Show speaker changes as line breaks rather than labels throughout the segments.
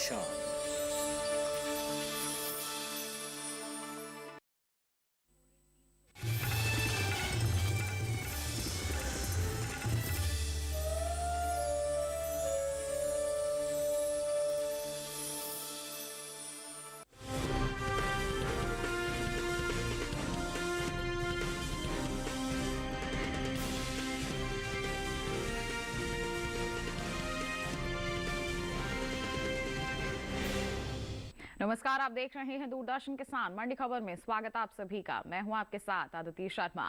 शान।
नमस्कार, आप देख रहे हैं दूरदर्शन किसान मंडी खबर में। स्वागत है आप सभी का। मैं हूं आपके साथ आदिति शर्मा।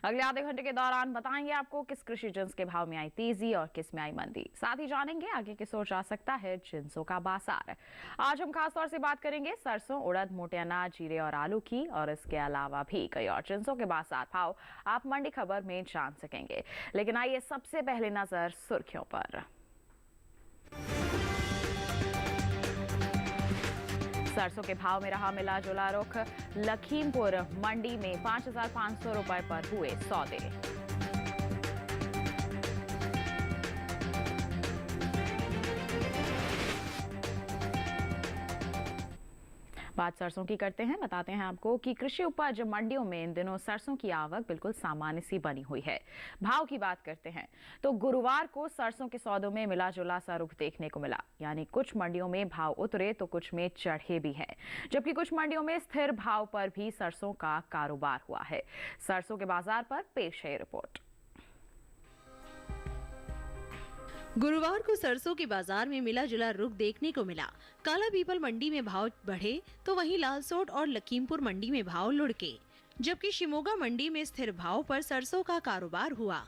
अगले आधे घंटे के दौरान बताएंगे आपको किस कृषि जिन्स के भाव में आई तेजी और किस में आई मंदी। साथ ही जानेंगे आगे किस ओर जा सकता है जिन्सों का बाजार। आज हम खासतौर से बात करेंगे सरसों, उड़द, मोटे अनाज, जीरे और आलू की, और इसके अलावा भी कई और जिन्सों के बाजार भाव आप मंडी खबर में जान सकेंगे। लेकिन आइए सबसे पहले नजर सुर्खियों पर। सरसों के भाव में रहा मिला जुला रुख। लखीमपुर मंडी में 5,500 रुपए पर हुए सौदे। बात सरसों की करते हैं। बताते हैं आपको कि कृषि उपज मंडियों में इन दिनों सरसों की आवक बिल्कुल सामान्य सी बनी हुई है। भाव की बात करते हैं तो गुरुवार को सरसों के सौदों में मिला जुला सा रुख देखने को मिला, यानी कुछ मंडियों में भाव उतरे तो कुछ में चढ़े भी हैं, जबकि कुछ मंडियों में स्थिर भाव पर भी सरसों का कारोबार हुआ है। सरसों के बाजार पर पेश है रिपोर्ट।
गुरुवार को सरसों के बाजार में मिला जुला रुख देखने को मिला। काला पीपल मंडी में भाव बढ़े तो वहीं लालसोट और लखीमपुर मंडी में भाव लुढ़के, जबकि शिमोगा मंडी में स्थिर भाव पर सरसों का कारोबार हुआ।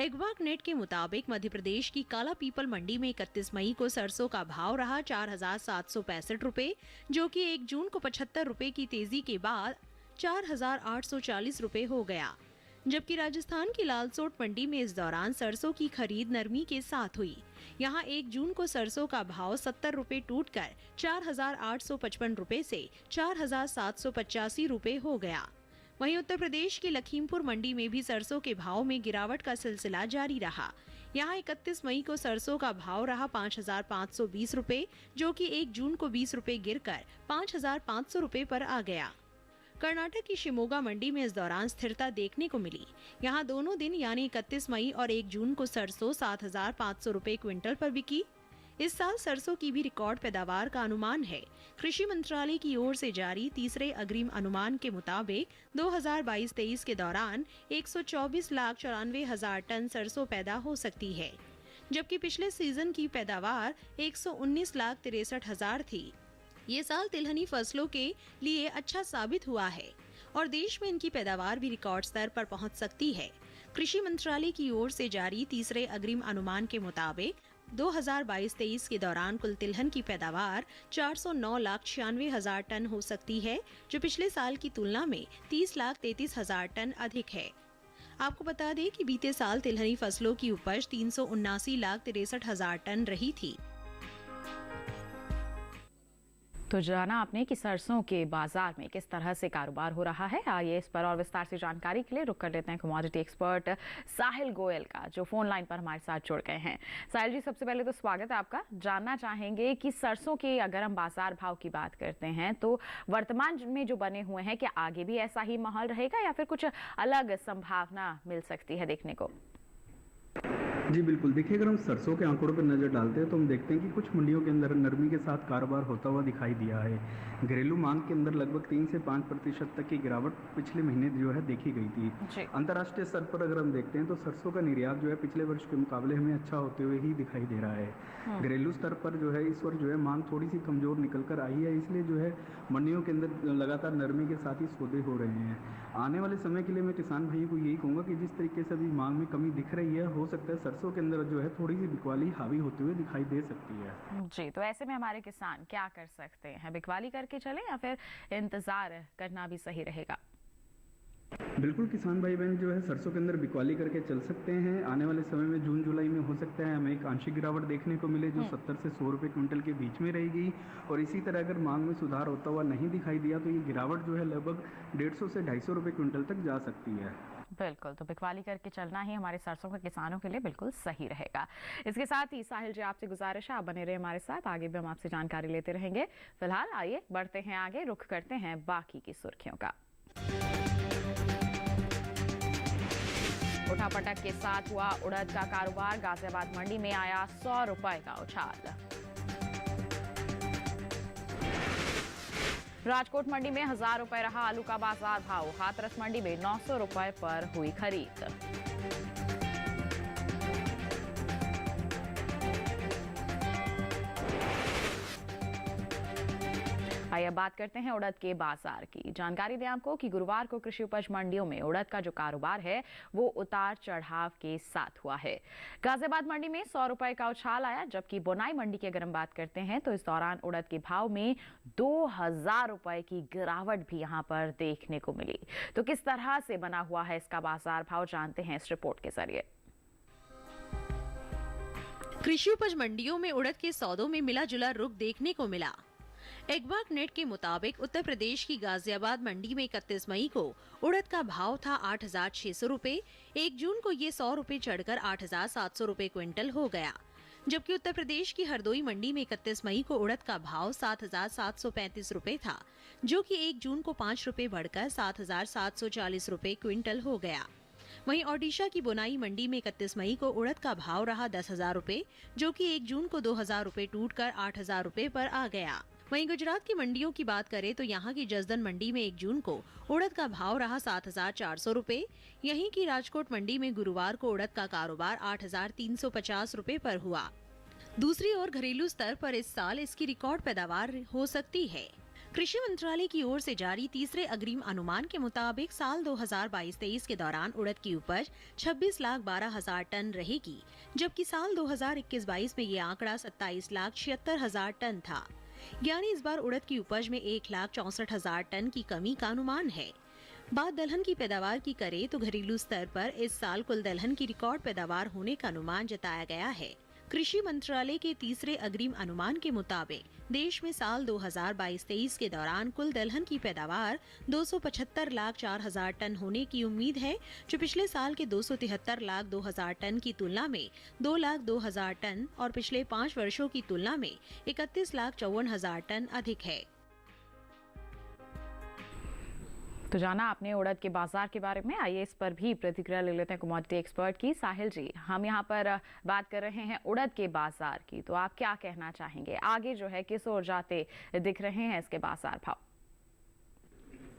एग्वाक नेट के मुताबिक मध्य प्रदेश की काला पीपल मंडी में 31 मई को सरसों का भाव रहा 4,765 रुपए, जो कि 1 जून को 75 रुपए की तेजी के बाद 4,840 रुपए हो गया। जबकि राजस्थान की लालसोट मंडी में इस दौरान सरसों की खरीद नरमी के साथ हुई। यहां 1 जून को सरसों का भाव 70 रुपए टूटकर 4,855 रुपए से 4,785 रुपए हो गया। वहीं उत्तर प्रदेश की लखीमपुर मंडी में भी सरसों के भाव में गिरावट का सिलसिला जारी रहा। यहां 31 मई को सरसों का भाव रहा 5,520 रुपए, जो कि 1 जून को 20 रुपए गिरकर 5,500 रुपए पर आ गया। कर्नाटक की शिमोगा मंडी में इस दौरान स्थिरता देखने को मिली। यहां दोनों दिन यानी 31 मई और 1 जून को सरसों 7,500 रुपए क्विंटल पर बिकी। इस साल सरसों की भी रिकॉर्ड पैदावार का अनुमान है। कृषि मंत्रालय की ओर से जारी तीसरे अग्रिम अनुमान के मुताबिक 2022-23 के दौरान 124,94,000 टन सरसों पैदा हो सकती है, जबकि पिछले सीजन की पैदावार 119,63,000 थी। ये साल तिलहनी फसलों के लिए अच्छा साबित हुआ है और देश में इनकी पैदावार भी रिकॉर्ड स्तर पर पहुंच सकती है। कृषि मंत्रालय की ओर से जारी तीसरे अग्रिम अनुमान के मुताबिक 2022-23 के दौरान कुल तिलहन की पैदावार 409,96,000 टन हो सकती है, जो पिछले साल की तुलना में 30,33,000 टन अधिक है। आपको बता दें कि बीते साल तिलहनी फसलों की उपज 379,63,000 टन रही थी।
तो जाना आपने कि सरसों के बाजार में किस तरह से कारोबार हो रहा है। आइए इस पर और विस्तार से जानकारी के लिए रुक कर लेते हैं कमोडिटी एक्सपर्ट साहिल गोयल का, जो फोन लाइन पर हमारे साथ जुड़ गए हैं। साहिल जी, सबसे पहले तो स्वागत है आपका। जानना चाहेंगे कि सरसों के अगर हम बाजार भाव की बात करते हैं तो वर्तमान में जो बने हुए हैं, क्या आगे भी ऐसा ही माहौल रहेगा या फिर कुछ अलग संभावना मिल सकती है देखने को?
जी बिल्कुल, देखिए अगर हम सरसों के आंकड़ों पर नज़र डालते हैं तो हम देखते हैं कि कुछ मंडियों के अंदर नरमी के साथ कारोबार होता हुआ दिखाई दिया है। घरेलू मांग के अंदर लगभग 3 से 5% तक की गिरावट पिछले महीने जो है देखी गई थी। अंतर्राष्ट्रीय स्तर पर अगर हम देखते हैं तो सरसों का निर्यात जो है पिछले वर्ष के मुकाबले हमें अच्छा होते हुए ही दिखाई दे रहा है। घरेलू स्तर पर जो है इस वर्ष जो है मांग थोड़ी सी कमजोर निकल कर आई है, इसलिए जो है मंडियों के अंदर लगातार नरमी के साथ ही सौदे हो रहे हैं। आने वाले समय के लिए मैं किसान भाइयों को यही कहूँगा कि जिस तरीके से अभी मांग में कमी दिख रही है, हो सकता है सरसों के अंदर जो है थोड़ी सी बिकवाली हावी होते हुए दिखाई दे सकती है।
जी, तो ऐसे में हमारे किसान क्या कर सकते हैं? बिकवाली करके चलें या फिर इंतजार करना भी सही रहेगा?
बिल्कुल, किसान भाई बहन जो है सरसों के अंदर बिकवाली करके चल सकते हैं। आने वाले समय में जून जुलाई में हो सकता है हमें एक आंशिक गिरावट देखने को मिले जो 70 से 100 रुपये क्विंटल के बीच में रहेगी। और इसी तरह अगर मांग में सुधार होता हुआ नहीं दिखाई दिया तो ये गिरावट जो है लगभग 150 से 250 रुपये क्विंटल तक जा सकती है।
बिल्कुल, तो बिकवाली करके चलना ही हमारे सरसों के किसानों के लिए बिल्कुल सही रहेगा। इसके साथ ही साहिल जी, आपसे गुजारिश है आप बने रहे हमारे साथ, आगे भी हम आपसे जानकारी लेते रहेंगे। फिलहाल आइए बढ़ते हैं आगे, रुख करते हैं बाकी की सुर्खियों का। उठापटक के साथ हुआ उड़द का कारोबार, गाजियाबाद मंडी में आया 100 रुपए का उछाल। राजकोट मंडी में 1000 रुपए रहा आलू का बाजार भाव, हाथरस मंडी में 900 रुपए पर हुई खरीद। आइए अब बात करते हैं उड़द के बाजार की। जानकारी दें आपको कि गुरुवार को कृषि उपज मंडियों में उड़द का जो कारोबार है वो उतार चढ़ाव के साथ हुआ है। गाजियाबाद मंडी में 100 रुपए का उछाल आया, जबकि बोनाई मंडी की अगर हम बात करते हैं तो इस दौरान उड़द के भाव में 2000 रुपए की गिरावट भी यहां पर देखने को मिली। तो किस तरह से बना हुआ है इसका बाजार भाव, जानते हैं इस रिपोर्ट के जरिए।
कृषि उपज मंडियों में उड़द के सौदों में मिला जुला रुख देखने को मिला। एग्बाक नेट के मुताबिक उत्तर प्रदेश की गाजियाबाद मंडी में 31 मई को उड़द का भाव था 8,600 रुपए। 1 जून को ये 100 रुपए चढ़कर 8,700 रुपए क्विंटल हो गया, जबकि उत्तर प्रदेश की हरदोई मंडी में 31 मई को उड़द का भाव 7,735 रुपए था, जो कि 1 जून को 5 रुपए बढ़कर 7,740 रुपए क्विंटल हो गया। वहीं ओडिशा की बोनाई मंडी में 31 मई को उड़द का भाव रहा 10,000 रुपए, जो कि 1 जून को 2,000 रुपए टूटकर 8,000 रुपए पर आ गया। वहीं गुजरात की मंडियों की बात करें तो यहाँ की जसदन मंडी में 1 जून को उड़द का भाव रहा 7,400 रुपए। यहीं की राजकोट मंडी में गुरुवार को उड़द का कारोबार 8,350 रुपए पर हुआ। दूसरी ओर घरेलू स्तर पर इस साल इसकी रिकॉर्ड पैदावार हो सकती है। कृषि मंत्रालय की ओर से जारी तीसरे अग्रिम अनुमान के मुताबिक साल 2022-23 के दौरान उड़द की उपज 26,12,000 टन रहेगी, जबकि साल 2021-22 में ये आंकड़ा 27,76,000 टन था। यानी इस बार उड़द की उपज में 1,64,000 टन की कमी का अनुमान है। बात दलहन की पैदावार की करें तो घरेलू स्तर पर इस साल कुल दलहन की रिकॉर्ड पैदावार होने का अनुमान जताया गया है। कृषि मंत्रालय के तीसरे अग्रिम अनुमान के मुताबिक देश में साल 2022-23 के दौरान कुल दलहन की पैदावार 275,04,000 टन होने की उम्मीद है, जो पिछले साल के 273,02,000 टन की तुलना में 2,02,000 टन और पिछले 5 वर्षों की तुलना में 31,54,000 टन अधिक है।
तो जाना आपने उड़द के बाजार के बारे में, आइए इस पर भी प्रतिक्रिया ले लेते हैं कमोडिटी एक्सपर्ट की। साहिल जी, हम यहाँ पर बात कर रहे हैं उड़द के बाजार की, तो आप क्या कहना चाहेंगे, आगे जो है किस ओर जाते दिख रहे हैं इसके बाजार भाव?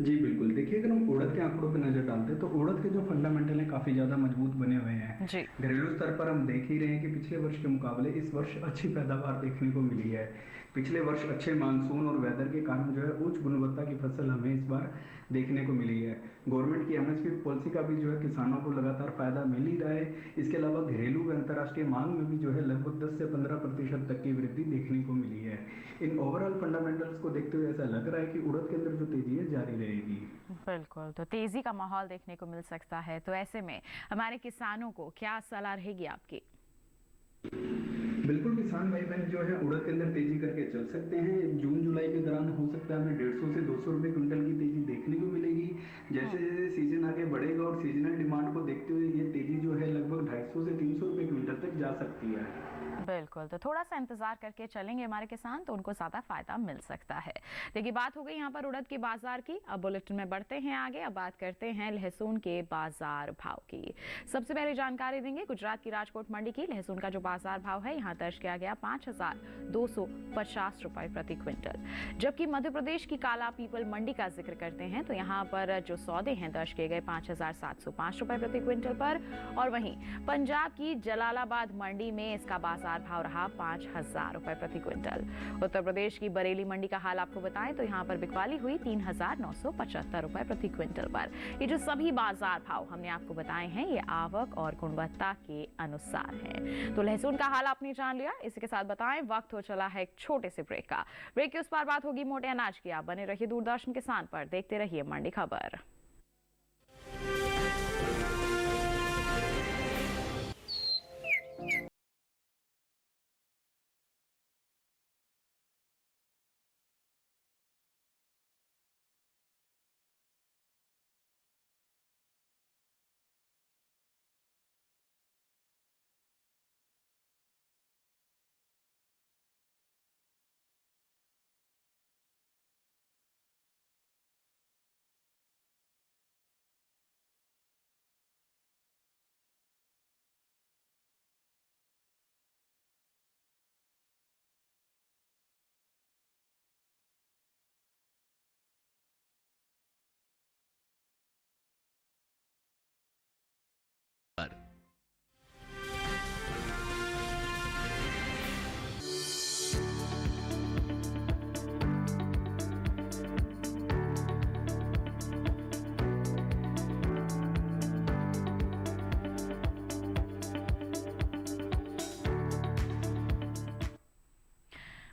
जी बिल्कुल, देखिए अगर हम उड़द के आंकड़ों पर नजर डालते हैं तो उड़द के जो फंडामेंटल हैं काफ़ी ज़्यादा मजबूत बने हुए हैं।
जी।
घरेलू स्तर पर हम देख ही रहे हैं कि पिछले वर्ष के मुकाबले इस वर्ष अच्छी पैदावार देखने को मिली है। पिछले वर्ष अच्छे मानसून और वेदर के कारण जो है उच्च गुणवत्ता की फसल हमें इस बार देखने को मिली है। गवर्नमेंट की एमएसपी पॉलिसी का भी जो है किसानों को लगातार फायदा मिल ही रहा है। इसके अलावा घरेलू व अंतर्राष्ट्रीय मांग में भी जो है लगभग 10 से 15% तक की वृद्धि देखने को मिली है। इन ओवरऑल फंडामेंटल्स को देखते हुए ऐसा लग रहा है कि उड़द के अंदर जो तेजी है जारी रहेगी।
बिल्कुल, तो तेजी का माहौल देखने को मिल सकता है। तो ऐसे में हमारे किसानों को क्या सलाह रहेगी आपकी?
बिल्कुल, किसान भाई बहन जो है उड़द के अंदर तेजी करके चल सकते हैं। जून जुलाई के दौरान हो सकता है हमें 150 से 200 रुपए क्विंटल की तेजी देखने को मिलेगी। जैसे जैसे सीजन आगे बढ़ेगा और सीजनल डिमांड को देखते हुए ये तेजी जो है लगभग 250 से 300 रुपए क्विंटल तक जा सकती है।
बिल्कुल, तो थोड़ा सा इंतजार करके चलेंगे हमारे किसान, तो उनको ज्यादा फायदा मिल सकता है। देखिए, बात हो गई यहाँ पर उड़द के बाजार की। अब बुलेटिन में बढ़ते हैं आगे, अब बात करते हैं लहसुन के बाजार भाव की। सबसे पहले जानकारी देंगे गुजरात की राजकोट मंडी की। लहसुन का जो बाजार भाव है यहाँ दर्ज किया गया 5,250 रुपए प्रति क्विंटल, जबकि मध्य प्रदेश की काला पीपल मंडी का जिक्र करते हैं तो यहाँ पर जो सौदे हैं दर्ज किए गए 5,705 रुपए प्रति क्विंटल पर। और वहीं पंजाब की जलालाबाद मंडी में इसका बाजार भाव रहा 5,000 रुपए प्रति क्विंटल। उत्तर प्रदेश की बरेली मंडी का हाल आपको बताएं तो यहाँ पर बिकवाली हुई 3,975 रुपए प्रति क्विंटल पर। ये जो सभी बाजार भाव हमने आपको बताए हैं ये आवक और गुणवत्ता के अनुसार हैं। तो लहसुन का हाल आपने जान लिया, इसी के साथ बताएं वक्त हो चला है एक छोटे से ब्रेक का। ब्रेक के उस पार बात होगी मोटे अनाज की। आप बने रहिए दूरदर्शन किसान पर, देखते रहिए मंडी खबर।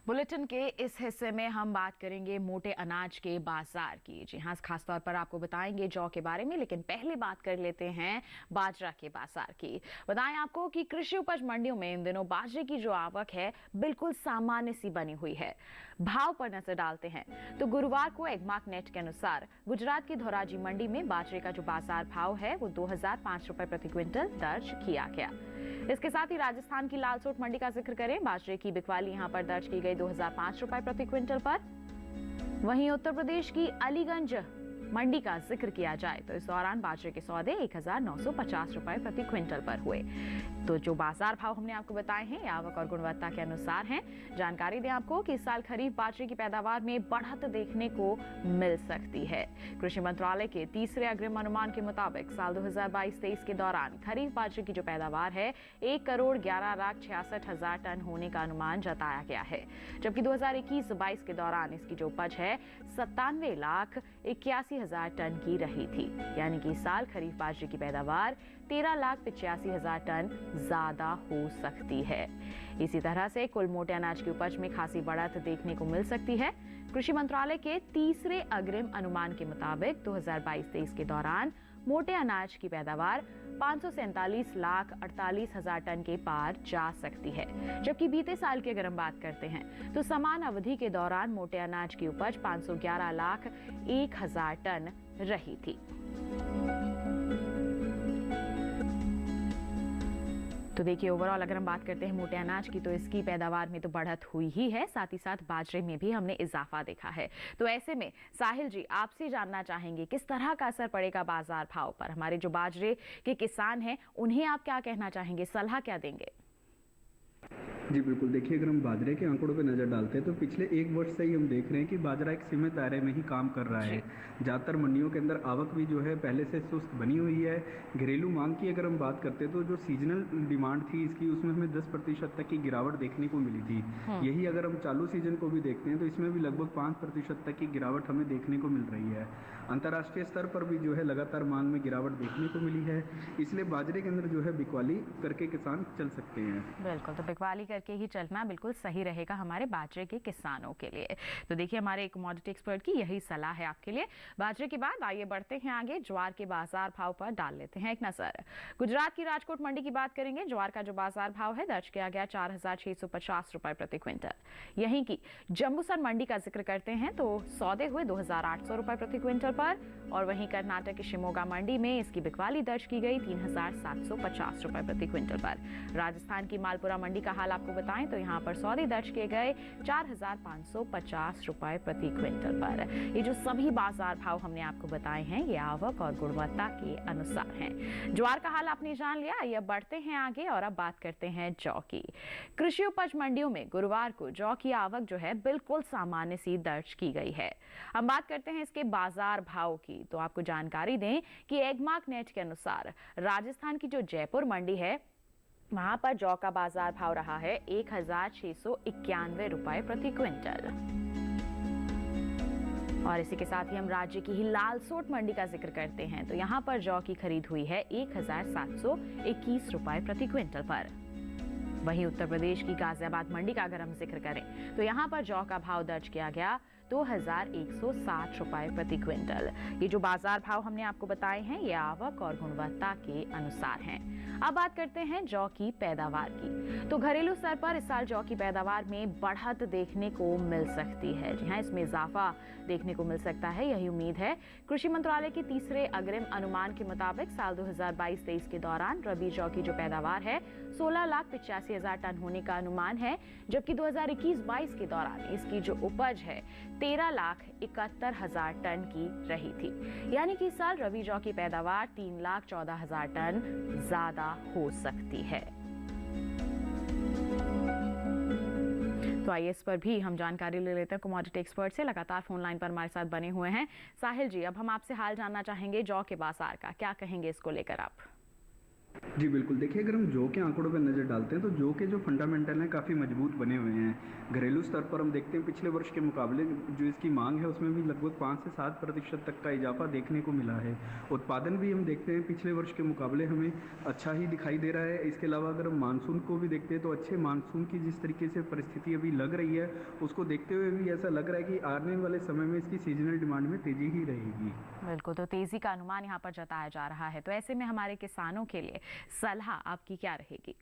बुलेटिन के इस हिस्से में हम बात करेंगे मोटे अनाज के बाजार की। जी हाँ, खासतौर पर आपको बताएंगे जौ के बारे में, लेकिन पहले बात कर लेते हैं बाजरा के बाजार की। बताएं आपको कि कृषि उपज मंडियों में इन दिनों बाजरे की जो आवक है बिल्कुल सामान्य सी बनी हुई है। भाव पर नजर डालते हैं तो गुरुवार को एगमार्क नेट के अनुसार गुजरात की धोराजी मंडी में बाजरे का जो बाजार भाव है वो 2005 रुपए प्रति क्विंटल दर्ज किया गया। इसके साथ ही राजस्थान की लालसोट मंडी का जिक्र करें, बाजरे की बिकवाली यहां पर दर्ज की गई 2005 रुपए प्रति क्विंटल पर। वहीं उत्तर प्रदेश की अलीगंज मंडी का जिक्र किया जाए तो इस दौरान बाजरे के सौदे 1950 रुपए प्रति क्विंटल पर हुए। तो जो बाजार भाव हमने आपको बताए हैं ये आवक और गुणवत्ता के अनुसार हैं। जानकारी दें आपको कि इस साल खरीफ बाजरे की पैदावार में बढ़त देखने को मिल सकती है। कृषि मंत्रालय के तीसरे अग्रिम अनुमान के मुताबिक साल 2022-23 के दौरान खरीफ बाजरे की जो पैदावार है 1,11,66,000 टन होने का अनुमान जताया गया है, जबकि 2021-22 के दौरान इसकी जो उपज है 97,81,000 टन की रही थी। यानी कि इस साल खरीफ बाजरे की पैदावार 13,85,000 टन ज्यादा हो सकती है। इसी तरह से कुल मोटे अनाज की उपज में खासी बढ़त देखने को मिल सकती है। कृषि मंत्रालय के तीसरे अग्रिम अनुमान के मुताबिक 2022-23 के दौरान मोटे अनाज की पैदावार 547,48,000 टन के पार जा सकती है, जबकि बीते साल की अगर हम बात करते हैं तो समान अवधि के दौरान मोटे अनाज की उपज 511,01,000 टन रही थी। तो देखिए, ओवरऑल अगर हम बात करते हैं मोटे अनाज की तो इसकी पैदावार में तो बढ़त हुई ही है, साथ ही साथ बाजरे में भी हमने इजाफा देखा है। तो ऐसे में साहिल जी, आपसे जानना चाहेंगे किस तरह का असर पड़ेगा बाजार भाव पर। हमारे जो बाजरे के किसान हैं उन्हें आप क्या कहना चाहेंगे, सलाह क्या देंगे?
जी बिल्कुल, देखिए अगर हम बाजरे के आंकड़ों पर नज़र डालते हैं तो पिछले एक वर्ष से ही हम देख रहे हैं कि बाजरा एक सीमित दायरे में ही काम कर रहा है। ज़्यादातर मंडियों के अंदर आवक भी जो है पहले से सुस्त बनी हुई है। घरेलू मांग की अगर हम बात करते हैं तो जो सीजनल डिमांड थी इसकी, उसमें हमें 10% तक की गिरावट देखने को मिली थी। यही अगर हम चालू सीजन को भी देखते हैं तो इसमें भी लगभग 5% तक की गिरावट हमें देखने को मिल रही है। अंतर्राष्ट्रीय स्तर पर भी जो है लगातार मांग में गिरावट देखने को मिली है, इसलिए बाजरे के अंदर जो है बिकवाली करके किसान चल सकते हैं।
बिल्कुल, तो बिकवाली करके ही चलना बिल्कुल सही रहेगा हमारे बाजरे के किसानों के लिए। तो देखिए, हमारे कमोडिटी एक्सपर्ट की यही सलाह है आपके लिए। बाजरे के बाद आइए बढ़ते हैं आगे, ज्वार के बाजार भाव पर डाल लेते हैं एक नजर। गुजरात की राजकोट मंडी की बात करेंगे। ज्वार का जो बाजार भाव है दर्ज किया गया 4,650 रुपए प्रति क्विंटल। यहीं की जम्बूसर मंडी का जिक्र करते हैं तो सौदे हुए 2,800 रुपए प्रति क्विंटल पर, और वहीं कर्नाटक की शिमोगा मंडी में इसकी बिकवाली दर्ज की गई 3,750 रुपए प्रति क्विंटल पर। राजस्थान की मालपुरा मंडी का हाल आपको बताएं तो यहाँ पर सौदे दर्ज किए गए 4,550 रुपए प्रति क्विंटल पर। ये जो सभी बाजार भाव हमने आपको बताए हैं ये आवक और गुणवत्ता के अनुसार हैं। ज्वार का हाल आपने जान लिया, आइए बढ़ते हैं आगे और अब बात करते हैं जौ की। कृषि उपज मंडियों में गुरुवार को जौ की आवक जो है बिल्कुल सामान्य सी दर्ज की गई है। हम बात करते हैं इसके बाजार भाव की तो आपको जानकारी दें कि एगमार्क नेट के अनुसार राजस्थान की जो जयपुर मंडी है वहां पर जौ का बाजार भाव रहा है 1,691 रुपए प्रति क्विंटल। और इसी के साथ ही हम राज्य की ही लालसोट मंडी का जिक्र करते हैं तो यहाँ पर जौ की खरीद हुई है 1,721 रुपए प्रति क्विंटल पर। वहीं उत्तर प्रदेश की गाजियाबाद मंडी का अगर हम जिक्र करें तो यहाँ पर जौ का भाव दर्ज किया गया 2,160 रुपए प्रति क्विंटल। ये जो बाजार भाव हमने आपको बताए हैं ये आवक और गुणवत्ता के अनुसार हैं। अब बात करते हैं जौ की पैदावार की। तो घरेलू स्तर पर इस साल जौ की पैदावार में बढ़त देखने को मिल सकती है। जी हाँ, इसमें इजाफा देखने को मिल सकता है, यही उम्मीद है। कृषि मंत्रालय के तीसरे अग्रिम अनुमान के मुताबिक साल 2022-23 के दौरान रबी जौ की जो पैदावार है 16,85,000 टन होने का अनुमान है, जबकि 2021-22 के दौरान इसकी जो उपज है 13,71,000 टन की रही थी। यानी कि इस साल रबी जौ की पैदावार 3,14,000 टन ज्यादा हो सकती है। तो आइए इस पर भी हम जानकारी ले लेते हैं कमोडिटी एक्सपर्ट से। लगातार फोन लाइन पर हमारे साथ बने हुए हैं साहिल जी। अब हम आपसे हाल जानना चाहेंगे जौ के बाजार का, क्या कहेंगे इसको लेकर आप?
जी बिल्कुल, देखिए अगर हम जौ के आंकड़ों पर नज़र डालते हैं तो जौ के जो फंडामेंटल हैं काफ़ी मजबूत बने हुए हैं। घरेलू स्तर पर हम देखते हैं पिछले वर्ष के मुकाबले जो इसकी मांग है उसमें भी लगभग 5 से 7% तक का इजाफा देखने को मिला है। उत्पादन भी हम देखते हैं पिछले वर्ष के मुकाबले हमें अच्छा ही दिखाई दे रहा है। इसके अलावा अगर हम मानसून को भी देखते हैं तो अच्छे मानसून की जिस तरीके से परिस्थिति अभी लग रही है उसको देखते हुए भी ऐसा लग रहा है कि आने वाले समय में इसकी सीजनल डिमांड में तेज़ी ही रहेगी।
बिल्कुल, तो तेजी का अनुमान यहाँ पर जताया जा रहा है। तो ऐसे में हमारे किसानों के लिए सलाह आपकी क्या रहेगी?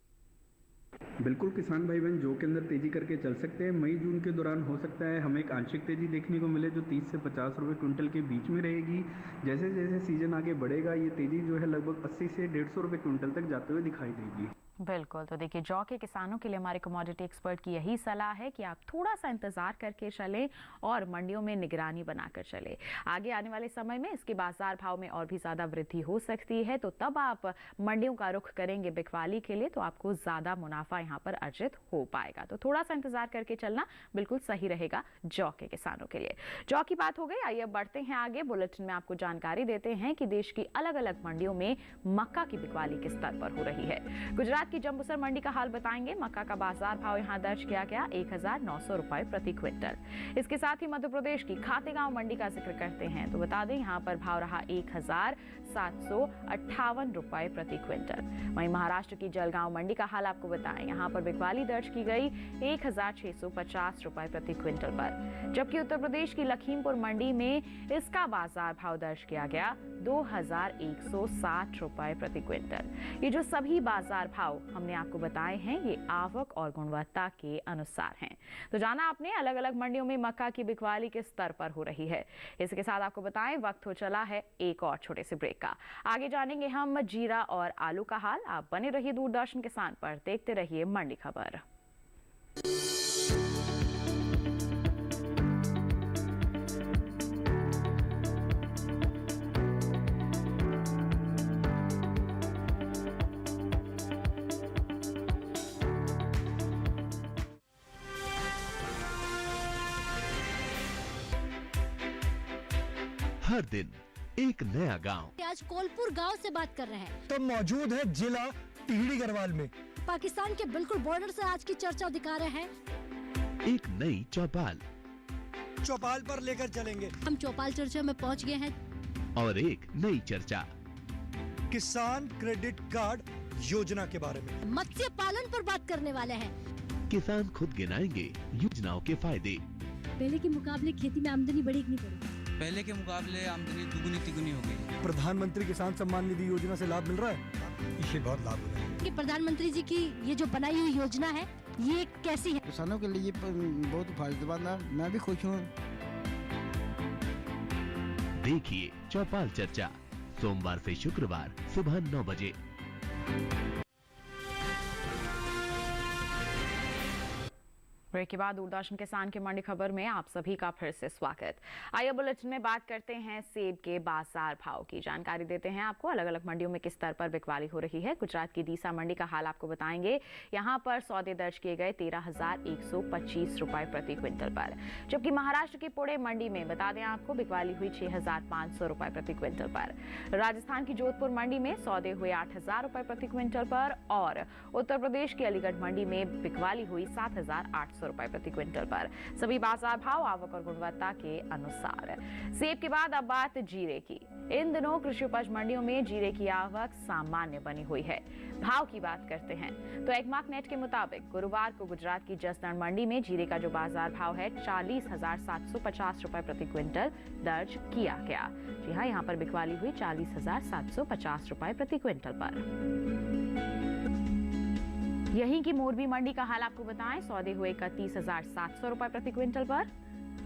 बिल्कुल, किसान भाई बहन जौ के अंदर तेजी करके चल सकते हैं। मई जून के दौरान हो सकता है हमें एक आंशिक तेजी देखने को मिले जो 30 से 50 रुपये क्विंटल के बीच में रहेगी। जैसे जैसे सीजन आगे बढ़ेगा ये तेजी जो है लगभग 80 से 150 रुपये क्विंटल तक जाते हुए दिखाई देगी।
बिल्कुल, तो देखिए जौ के किसानों के लिए हमारे कमोडिटी एक्सपर्ट की यही सलाह है कि आप थोड़ा सा इंतजार करके चलें और मंडियों में निगरानी बनाकर चलें। आगे आने वाले समय में इसके बाजार भाव में और भी ज़्यादा वृद्धि हो सकती है, तो तब आप मंडियों का रुख करेंगे बिकवाली के लिए तो आपको ज़्यादा मुनाफा यहाँ पर अर्जित हो पाएगा। तो थोड़ा सा इंतजार करके चलना बिल्कुल सही रहेगा जौ के किसानों के लिए। जौ की बात हो गई, आइए अब बढ़ते हैं आगे। बुलेटिन में आपको जानकारी देते हैं कि देश की अलग अलग मंडियों में मक्का की बिकवाली किस स्तर पर हो रही है। गुजरात की जंबूसर मंडी का हाल बताएंगे। मक्का का बाजार भाव यहां दर्ज किया गया 1900 रुपए प्रति क्विंटल। इसके साथ ही मध्य प्रदेश की खातेगांव मंडी का जिक्र करते हैं तो बता दें यहां पर भाव रहा 1758 रुपए प्रति क्विंटल। वहीं महाराष्ट्र की जलगांव मंडी का हाल आपको बताएं, यहां पर बिकवाली दर्ज की गई 1650 रुपए प्रति क्विंटल पर, जबकि उत्तर प्रदेश की लखीमपुर मंडी में इसका बाजार भाव दर्ज किया गया 2160 रुपए प्रति क्विंटल। ये जो सभी बाजार भाव हमने आपको बताए हैं ये आवक और गुणवत्ता के अनुसार हैं। तो जाना आपने अलग अलग मंडियों में मक्का की बिकवाली किस स्तर पर हो रही है। इसके साथ आपको बताएं वक्त हो चला है एक और छोटे से ब्रेक का। आगे जानेंगे हम जीरा और आलू का हाल। आप बने रहिए दूरदर्शन किसान पर, देखते रहिए मंडी खबर।
हर दिन एक नया गांव।
आज कोलपुर गांव से बात कर रहे हैं
तो मौजूद है जिला टिहरी गढ़वाल में।
पाकिस्तान के बिल्कुल बॉर्डर से आज की चर्चा दिखा रहे हैं।
एक नई चौपाल
चौपाल पर लेकर चलेंगे।
हम चौपाल चर्चा में पहुंच गए हैं
और एक नई चर्चा
किसान क्रेडिट कार्ड योजना के बारे में।
मत्स्य पालन पर बात करने वाले हैं।
किसान खुद गिनाएंगे योजनाओं के फायदे।
पहले के मुकाबले खेती में आमदनी बढ़ी कि नहीं बढ़ी?
पहले के मुकाबले आमदनी दुगुनी तिगुनी हो गई।
प्रधानमंत्री किसान सम्मान निधि योजना से लाभ मिल रहा है, इससे बहुत लाभ हो रहा है।
कि प्रधानमंत्री जी की ये जो बनाई हुई योजना है ये कैसी है?
किसानों के लिए बहुत फायदेमंद है, मैं भी खुश हूँ।
देखिए चौपाल चर्चा सोमवार से शुक्रवार सुबह 9 बजे।
ब्रेक के बाद दूरदर्शन किसान की मंडी खबर में आप सभी का फिर से स्वागत। आइए बुलेटिन में बात करते हैं सेब के बाजार भाव की। जानकारी देते हैं आपको अलग अलग मंडियों में किस स्तर पर बिकवाली हो रही है। गुजरात की डीसा मंडी का हाल आपको बताएंगे। यहां पर सौदे दर्ज किए गए 13,125 रुपए प्रति क्विंटल पर, जबकि महाराष्ट्र की पुणे मंडी में बता दें आपको बिकवाली हुई 6,500 रुपए प्रति क्विंटल पर। राजस्थान की जोधपुर मंडी में सौदे हुए 8,000 रुपए प्रति क्विंटल पर और उत्तर प्रदेश की अलीगढ़ मंडी में बिकवाली हुई 7,800 रुपए प्रति क्विंटल पर। सभी बाजार भाव आवक और गुणवत्ता के अनुसार। सेब के बाद अब बात जीरे की। इन दिनों कृषि उपज मंडियों में जीरे की आवक सामान्य बनी हुई है। भाव की बात करते हैं तो एगमार्क नेट के मुताबिक गुरुवार को गुजरात की जसदण मंडी में जीरे का जो बाजार भाव है 40,750 रुपए प्रति क्विंटल दर्ज किया गया। जी हाँ, यहाँ पर बिकवाली हुई 40,750 रुपए प्रति क्विंटल पर। यहीं की मोरबी मंडी का हाल आपको बताएं, सौदे हुए 31,700 रुपए प्रति क्विंटल पर।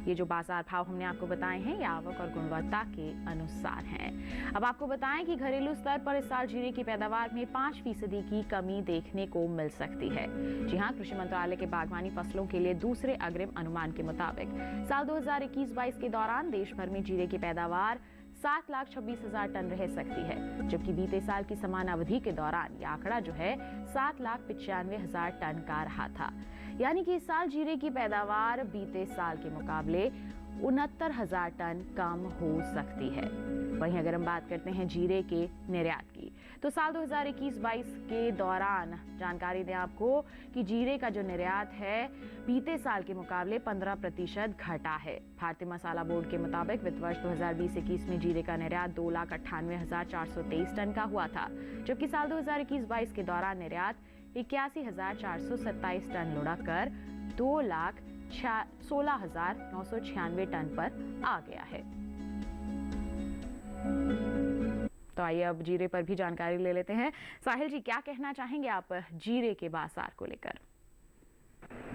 ये जो बाजार भाव हमने आपको बताए हैं ये आवक और गुणवत्ता के अनुसार हैं। अब आपको बताएं कि घरेलू स्तर पर इस साल जीरे की पैदावार में 5% की कमी देखने को मिल सकती है। जी हां, कृषि मंत्रालय के बागवानी फसलों के लिए दूसरे अग्रिम अनुमान के मुताबिक साल 2021-22 के दौरान देश भर में जीरे की पैदावार 7,26,000 टन रह सकती है, जबकि बीते साल की समान अवधि के दौरान यह आंकड़ा जो है 7,95,000 टन का रहा था। यानी कि इस साल जीरे की पैदावार बीते साल के मुकाबले 69,000 टन कम हो सकती है। वहीं अगर हम बात करते हैं जीरे के निर्यात की तो साल 2021-22 के दौरान जानकारी दें आपको कि जीरे का जो निर्यात है बीते साल के मुकाबले 15% घटा है। भारतीय मसाला बोर्ड के मुताबिक वित्त वर्ष 2020-21 में जीरे का निर्यात 2,98,423 टन का हुआ था, जबकि साल 2021-22 के दौरान निर्यात 81,427 टन लुढ़क कर 2,16,996 टन पर आ गया है। तो आइए अब जीरे पर भी जानकारी ले लेते हैं। साहिल जी, क्या कहना चाहेंगे आप जीरे के बाजार को लेकर?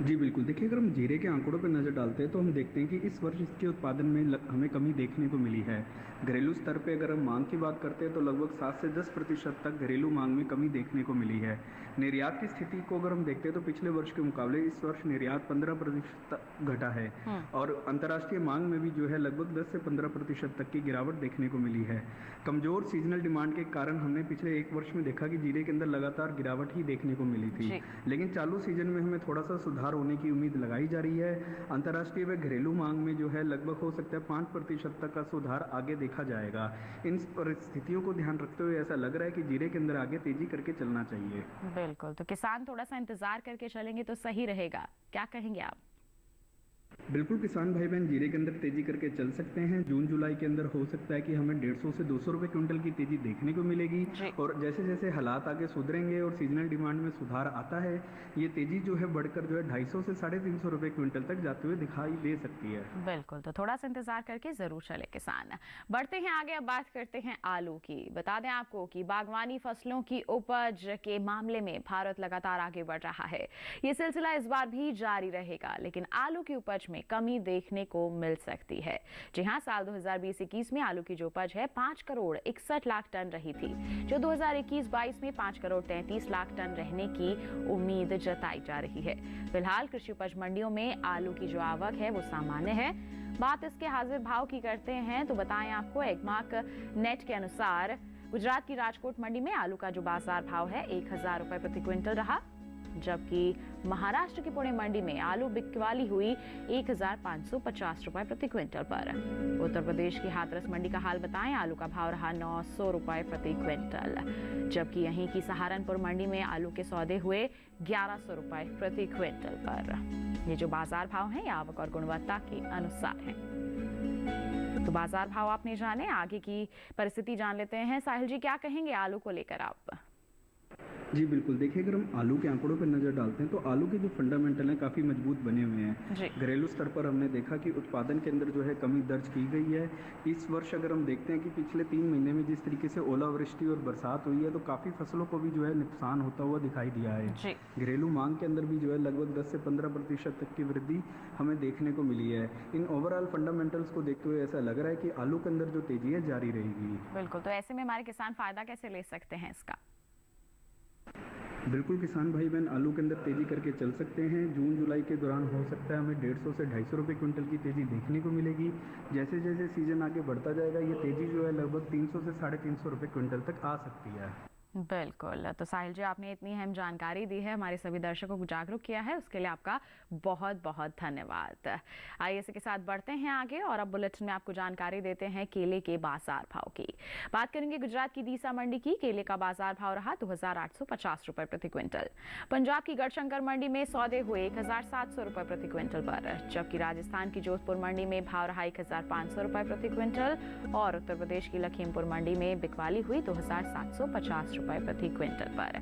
जी बिल्कुल, देखिए अगर हम जीरे के आंकड़ों पर नज़र डालते हैं तो हम देखते हैं कि इस वर्ष इसके उत्पादन में हमें कमी देखने को मिली है। घरेलू स्तर पे अगर हम मांग की बात करते हैं तो लगभग 7 से 10% तक घरेलू मांग में कमी देखने को मिली है। निर्यात की स्थिति को अगर हम देखते हैं तो पिछले वर्ष के मुकाबले इस वर्ष निर्यात 15% घटा है और अंतर्राष्ट्रीय मांग में भी जो है लगभग 10 से 15% तक की गिरावट देखने को मिली है। कमजोर सीजनल डिमांड के कारण हमने पिछले एक वर्ष में देखा कि जीरे के अंदर लगातार गिरावट ही देखने को मिली थी, लेकिन चालू सीजन में हमें थोड़ा सा सुधार होने की उम्मीद लगाई जा रही है। अंतर्राष्ट्रीय व घरेलू मांग में जो है लगभग हो सकता है 5% तक का सुधार आगे देखा जाएगा। इन परिस्थितियों को ध्यान रखते हुए ऐसा लग रहा है कि जीरे के अंदर आगे तेजी करके चलना चाहिए।
बिल्कुल, तो किसान थोड़ा सा इंतजार करके चलेंगे तो सही रहेगा, क्या कहेंगे आप?
बिल्कुल, किसान भाई बहन जीरे के अंदर तेजी करके चल सकते हैं। जून जुलाई के अंदर हो सकता है कि हमें 150 से 200 रुपए क्विंटल की तेजी देखने को मिलेगी और जैसे जैसे हालात आगे सुधरेंगे और सीजनल डिमांड में सुधार आता है, ये तेजी जो है बढ़कर जो है 250 से 350 रुपए क्विंटल तक जाते हुए दिखाई दे सकती है।
बिल्कुल, तो थोड़ा सा इंतजार करके जरूर चले किसान। बढ़ते हैं आगे, अब बात करते हैं आलू की। बता दें आपको कि बागवानी फसलों की उपज के मामले में भारत लगातार आगे बढ़ रहा है। ये सिलसिला इस बार भी जारी रहेगा, लेकिन आलू की उपज में कमी देखने को मिल सकती है। जी हां, साल 2020-21 में आलू की जो उपज है 5 करोड़ 61 लाख टन रही थी, जो 2021-22 में 5 करोड़ 33 लाख टन रहने की उम्मीद जताई जा रही है। फिलहाल कृषि उपज मंडियों में आलू की जो आवक है वो सामान्य है। बात इसके हाजिर भाव की करते हैं तो बताएं आपको, एगमार्क नेट के अनुसार गुजरात की राजकोट मंडी में आलू का जो बाजार भाव है 1,000 रुपए प्रति क्विंटल रहा, जबकि महाराष्ट्र की पुणे मंडी में आलू बिकवाली हुई 1,550 रुपए प्रति क्विंटल पर। उत्तर प्रदेश की हाथरस मंडी का हाल बताएं, आलू का भाव रहा 900 रुपए प्रति क्विंटल, जबकि यहीं की सहारनपुर मंडी में आलू के सौदे हुए 1100 रुपए प्रति क्विंटल पर। ये जो बाजार भाव हैं, आवक और गुणवत्ता के अनुसार हैं। तो बाजार भाव आपने जाने, आगे की परिस्थिति जान लेते हैं। साहिल जी, क्या कहेंगे आलू को लेकर आप?
जी बिल्कुल, देखिए अगर हम आलू के आंकड़ों पर नज़र डालते हैं तो आलू के जो फंडामेंटल हैं काफ़ी मजबूत बने हुए हैं। घरेलू स्तर पर हमने देखा कि उत्पादन के अंदर जो है कमी दर्ज की गई है। इस वर्ष अगर हम देखते हैं कि पिछले 3 महीने में जिस तरीके से ओलावृष्टि और बरसात हुई है तो काफ़ी फसलों को भी जो है नुकसान होता हुआ दिखाई दिया है। घरेलू मांग के अंदर भी जो है लगभग 10 से 15% तक की वृद्धि हमें देखने को मिली है। इन ओवरऑल फंडामेंटल्स को देखते हुए ऐसा लग रहा है कि आलू के अंदर जो तेजी है जारी रहेगी।
बिल्कुल, तो ऐसे में हमारे किसान फायदा कैसे ले सकते हैं इसका?
बिल्कुल, किसान भाई बहन आलू के अंदर तेजी करके चल सकते हैं। जून जुलाई के दौरान हो सकता है हमें 150 से 250 रुपए क्विंटल की तेजी देखने को मिलेगी। जैसे जैसे सीजन आगे बढ़ता जाएगा ये तेजी जो है लगभग 300 से 350 रुपए क्विंटल तक आ सकती है।
बिल्कुल, तो साहिल जी, आपने इतनी अहम जानकारी दी है, हमारे सभी दर्शकों को जागरूक किया है, उसके लिए आपका बहुत बहुत धन्यवाद। आइए इसी के साथ बढ़ते हैं आगे और अब बुलेटिन में आपको जानकारी देते हैं केले के बाजार भाव की। बात करेंगे गुजरात की दीसा मंडी की। केले का बाजार भाव रहा 2,850 रुपए प्रति क्विंटल। पंजाब की गढ़शंकर मंडी में सौदे हुए 1,700 रुपए प्रति क्विंटल पर, जबकि राजस्थान की जोधपुर मंडी में भाव रहा 1,500 रुपए प्रति क्विंटल और उत्तर प्रदेश की लखीमपुर मंडी में बिकवाली हुई 2,750 रुपए प्रति क्विंटल पर।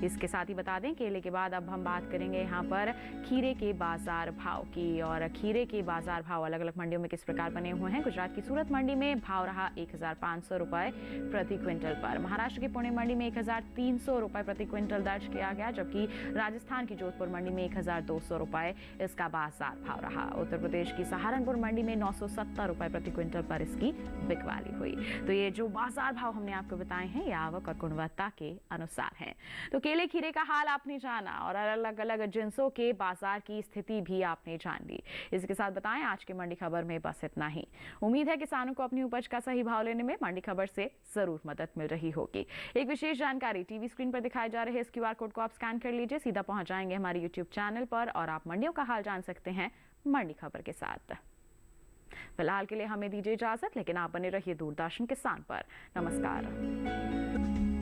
इसके साथ ही बता दें, केले के बाद अब हम बात करेंगे यहाँ पर खीरे के बाजार भाव की। और खीरे के बाजार भाव अलग अलग मंडियों में किस प्रकार बने हुए हैं। गुजरात की सूरत मंडी में भाव रहा 1,500 रुपए प्रति क्विंटल पर। महाराष्ट्र की पुणे मंडी में 1,300 रुपए प्रति क्विंटल दर्ज किया गया, जबकि राजस्थान की जोधपुर मंडी में 1,200 रुपए इसका बाजार भाव रहा। उत्तर प्रदेश की सहारनपुर मंडी में 970 रुपए प्रति क्विंटल पर इसकी बिकवाली हुई। तो ये जो बाजार भाव हमने आपको बताए हैं, ये आवक और गुणवत्ता के अनुसार हैं। तो केले खीरे का हाल आपने जाना और अलग अलग जिन्सों के बाजार की स्थिति भी आपने जान ली। इसके साथ बताएं, आज की मंडी खबर में बस इतना ही। उम्मीद है किसानों को अपनी उपज का सही भाव लेने में मंडी खबर से जरूर मदद मिल रही होगी। एक विशेष जानकारी, टीवी स्क्रीन पर दिखाए जा रहे इस QR कोड को आप स्कैन कर लीजिए, सीधा पहुंच जाएंगे हमारे YouTube चैनल पर और आप मंडियों का हाल जान सकते हैं मंडी खबर के साथ। फिलहाल के लिए हमें दीजिए इजाजत, लेकिन आप बने रहिए दूरदर्शन किसान पर। नमस्कार।